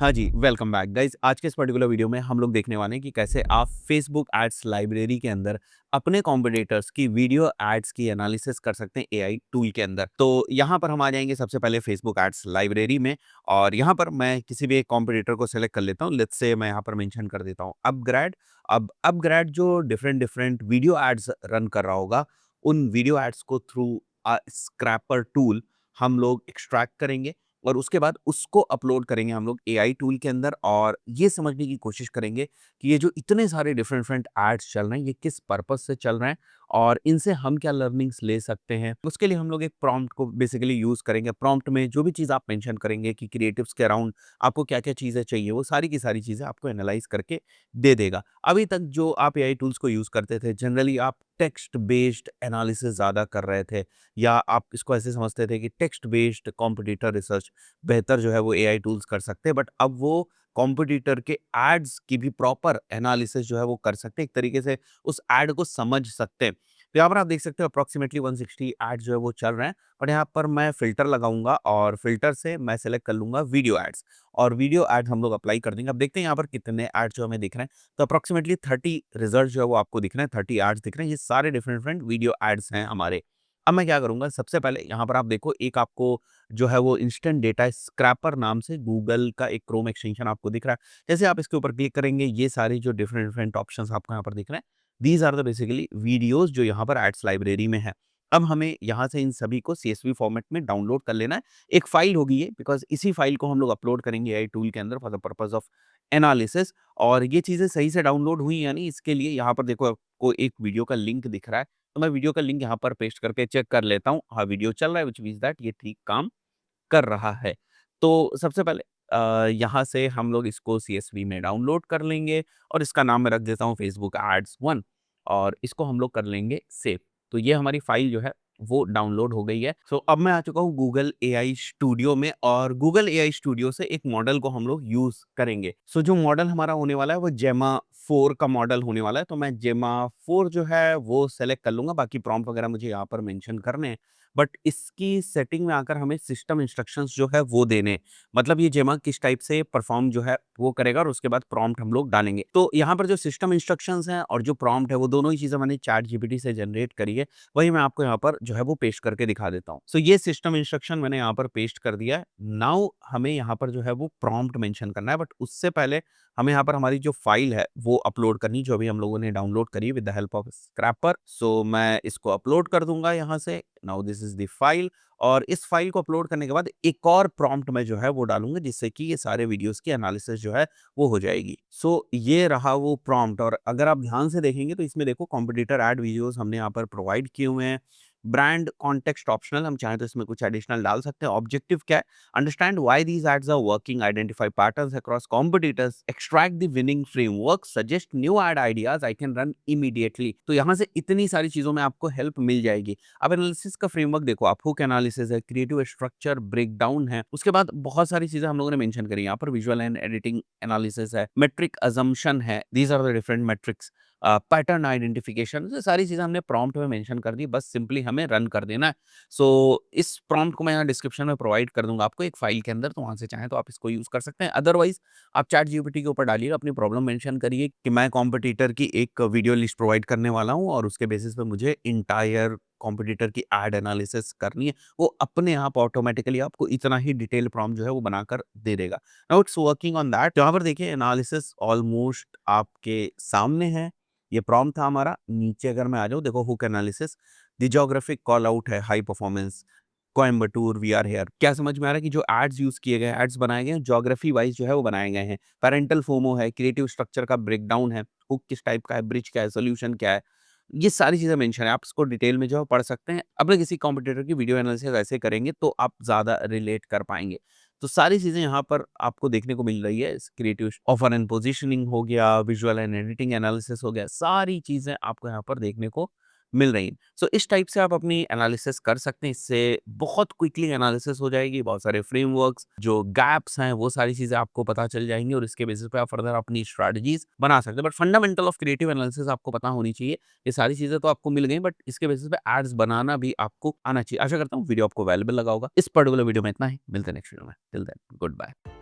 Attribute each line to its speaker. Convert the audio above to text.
Speaker 1: हाँ जी, welcome back guys. आज के इस पर्टिकुलर वीडियो में हम लोग देखने वाले हैं कि कैसे आप फेसबुक एड्स लाइब्रेरी के अंदर अपने कॉम्पिटिटर्स की वीडियो एड्स की एनालिसिस कर सकते हैं एआई टूल के अंदर। तो यहाँ पर हम आ जाएँगे सबसे पहले फेसबुक एड्स लाइब्रेरी में और यहाँ पर मैं किसी भी एक कॉम्पिटिटर को सेलेक्ट कर लेता हूँ। लेट्स से मैं यहाँ पर मेंशन कर देता हूँ अपग्रेड। अब अपग्रेड जो डिफरेंट वीडियो एड्स रन कर रहा होगा, उन वीडियो एड्स को थ्रू स्क्रैपर टूल हम लोग एक्सट्रैक्ट करेंगे और उसके बाद उसको अपलोड करेंगे हम लोग एआई टूल के अंदर और ये समझने की कोशिश करेंगे कि ये जो इतने सारे डिफरेंट एड्स चल रहे हैं, ये किस पर्पस से चल रहे हैं और इनसे हम क्या लर्निंग्स ले सकते हैं। उसके लिए हम लोग एक प्रॉम्प्ट को बेसिकली यूज़ करेंगे। प्रॉम्प्ट में जो भी चीज़ आप मेंशन करेंगे कि क्रिएटिव्स के अराउंड आपको क्या-क्या चीज़ें चाहिए, वो सारी की सारी चीज़ें आपको एनालाइज़ करके दे देगा। अभी तक जो आप एआई टूल्स को यूज़ करते थे, जनरली आप टेक्स्ट बेस्ड एनालिसिस ज़्यादा कर रहे थे या आप इसको ऐसे समझते थे कि टेक्स्ट बेस्ड कॉम्पिटिटर रिसर्च बेहतर जो है वो एआई टूल्स कर सकते हैं, बट अब वो कॉम्पिटिटर के एड्स की भी प्रॉपर एनालिसिस जो है वो कर सकते हैं, एक तरीके से उस एड को समझ सकते हैं। तो यहाँ पर आप देख सकते हो अप्रॉक्सिमेटली 160 एड्स जो है वो चल रहे हैं और यहाँ पर मैं फ़िल्टर लगाऊँगा और फ़िल्टर से मैं सेलेक्ट कर लूँगा वीडियो एड्स और वीडियो एड हम लोग अप्लाई कर देंगे। अब देखते हैं यहाँ पर कितने एड्स जो हमें दिख रहे हैं। तो अप्रॉक्सिमेटली 30 रिजल्ट जो है वो आपको दिख रहे हैं, 30 एड्स दिख रहे हैं। ये सारे डिफरेंट वीडियो एड्स हैं हमारे। अब मैं क्या करूँगा, सबसे पहले यहाँ पर आप देखो एक आपको जो है वो इंस्टेंट डेटा स्क्रैपर नाम से गूगल का एक क्रोम एक्सटेंशन आपको दिख रहा है। जैसे आप इसके ऊपर क्लिक करेंगे, ये सारे जो डिफरेंट ऑप्शंस आपको यहाँ पर दिख रहे हैं, these are the basically videos जो यहाँ पर एड्स लाइब्रेरी में है। अब हमें यहाँ से इन सभी को सीएसवी फॉर्मेट में डाउनलोड कर लेना है। एक फाइल होगी ये, बिकॉज़ इसी फाइल को हम लोग अपलोड करेंगे एआई टूल के अंदर for the purpose of analysis और ये चीज़ें सही से डाउनलोड हुई या नहीं, इसके लिए यहाँ पर देखो आपको एक वीडियो का लिंक दिख रहा है। तो मैं वीडियो का लिंक यहाँ पर पेस्ट करके चेक कर लेता हूँ। हाँ, वीडियो चल रहा है, व्हिच मीन्स दैट ये ठीक काम कर रहा है। तो सबसे पहले यहाँ से हम लोग इसको सीएसवी में डाउनलोड कर लेंगे और इसका नाम मैं रख देता हूँ फेसबुक एड्स 1 और इसको हम लोग कर लेंगे सेव। तो ये हमारी फाइल जो है वो डाउनलोड हो गई है। सो अब मैं आ चुका हूँ गूगल एआई स्टूडियो में और गूगल एआई स्टूडियो से एक मॉडल को हम लोग यूज़ करेंगे। सो जो मॉडल हमारा होने वाला है वो जेमा 4 का मॉडल होने वाला है। तो मैं जेमा 4 जो है वो सेलेक्ट कर लूँगा। बाकी प्रॉम्प्ट वगैरह मुझे यहाँ पर मेंशन करने हैं। बट इसकी सेटिंग में आकर हमें सिस्टम इंस्ट्रक्शंस जो है वो देने हैं। मतलब ये जेमा किस टाइप से परफॉर्म जो है वो करेगा और उसके बाद प्रॉम्प्ट हम लोग डालेंगे। तो यहाँ पर जो सिस्टम इंस्ट्रक्शंस हैं और जो प्रॉम्प्ट है वो दोनों ही चीज़ें मैंने चैट जीपीटी से जनरेट करी है। वही मैं आपको यहाँ पर जो है वो पेस्ट करके दिखा देता हूँ। सो ये सिस्टम इंस्ट्रक्शन मैंने यहाँ पर पेस्ट कर दिया है। नाउ हमें यहाँ पर जो है वो प्रॉम्प्ट मेंशन करना है, बट उससे पहले हमें यहाँ पर हमारी जो फाइल है वो अपलोड करनी, जो अभी हम लोगों ने डाउनलोड करी है with the help of scraper. So मैं इसको अपलोड कर दूंगा यहाँ से। Now this is the file और इस फाइल को अपलोड करने के बाद एक और प्रॉम्प्ट में जो है वो डालूंगा, जिससे कि ये सारे वीडियोस की एनालिसिस जो है वो हो जाएगी। सो ये रहा वो प्रॉम्प्ट और अगर आप ध्यान से देखेंगे तो इसमें देखो कॉम्पिटिटर एड वीडियोस हमने यहाँ पर प्रोवाइड किए हुए हैं। ब्रांड कॉन्टेक्स्ट ऑप्शनल, हम चाहें तो इसमें कुछ एडिशनल डाल सकते हैं। ऑब्जेक्टिव क्या है, understand why these ads are working, identify patterns across competitors, extract the winning framework, suggest new ad ideas I can run immediately. तो यहाँ से इतनी सारी चीजों में आपको हेल्प मिल जाएगी। अब एनालिसिस का फ्रेमवर्क देखो, आप हुक एनालिसिस है, क्रिएटिव स्ट्रक्चर ब्रेकडाउन है, उसके बाद बहुत सारी चीजें हम लोगों ने मेंशन करी। यहाँ पर विजुअल एंड एडिटिंग एनालिसिस है, मेट्रिक अजम्पशन है, these are the different metrics, pattern identification, ये सारी चीज़ें हमने प्रॉम्प्ट में मेंशन कर दी, बस सिंपली हमें रन कर देना है। सो इस प्रॉम्प्ट को मैं यहाँ डिस्क्रिप्शन में प्रोवाइड कर दूँगा आपको एक फाइल के अंदर, तो वहाँ से चाहें तो आप इसको यूज़ कर सकते हैं। अदरवाइज़ आप चैट जीपीटी के ऊपर डालिएगा, अपनी प्रॉब्लम मेंशन करिए कि मैं कॉम्पिटिटर की एक वीडियो लिस्ट प्रोवाइड करने वाला हूँ और उसके बेसिस पे मुझे एंटायर कॉम्पिटिटर की एड एनालिसिस करनी है। वो अपने आप ऑटोमैटिकली आपको इतना ही डिटेल प्रॉम्प्ट जो है वो बनाकर दे देगा। Now it's working on that. यहाँ पर देखिए एनालिसिस ऑलमोस्ट आपके सामने है। ये प्रॉम्प्ट था हमारा। नीचे अगर मैं आ जाऊँ, देखो hook analysis, the geographic call out है, high performance, Coimbatore, we are here. क्या समझ में आ रहा है कि जो एड्स यूज़ किए गए हैं, एड्स बनाए गए हैं, ज्योग्राफी वाइज़ जो है वो बनाए गए हैं। पैरेंटल फोमो है, क्रिएटिव स्ट्रक्चर का ब्रेकडाउन है, हुक किस टाइप का है, ब्रिज क्या है, सॉल्यूशन क्या है। ये सारी चीज़ें मेंशन है, आप इसको डिटेल में जो है पढ़ सकते हैं। अपने किसी कॉम्पिटिटर की वीडियो एनालिसिस ऐसे करेंगे तो आप ज़्यादा रिलेट कर पाएँगे। तो सारी चीज़ें यहाँ पर आपको देखने को मिल रही है। क्रिएटिव ऑफर एंड पोजीशनिंग हो गया, विजुअल एंड एडिटिंग एनालिसिस हो गया, सारी चीज़ें आपको यहाँ पर देखने को मिल रही हैं। सो इस टाइप से आप अपनी एनालिसिस कर सकते हैं। इससे बहुत क्विकली एनालिसिस हो जाएगी। बहुत सारे फ्रेमवर्क्स, जो गैप्स हैं, वो सारी चीज़ें आपको पता चल जाएँगी और इसके बेसिस पे आप फर्दर अपनी स्ट्रैटेजीज़ बना सकते हैं। But fundamental of creative analysis आपको पता होनी चाहिए। ये सारी चीज़ें तो आपको मिल गई, बट इसके बेसिस पे एड्स बनाना भी आपको आना चाहिए। आशा करता हूँ वीडियो आपको वैल्युएबल लगा होगा। इस पर्टिकुलर वीडियो में इतना ही। मिलते हैं नेक्स्ट वीडियो में। Till then good bye.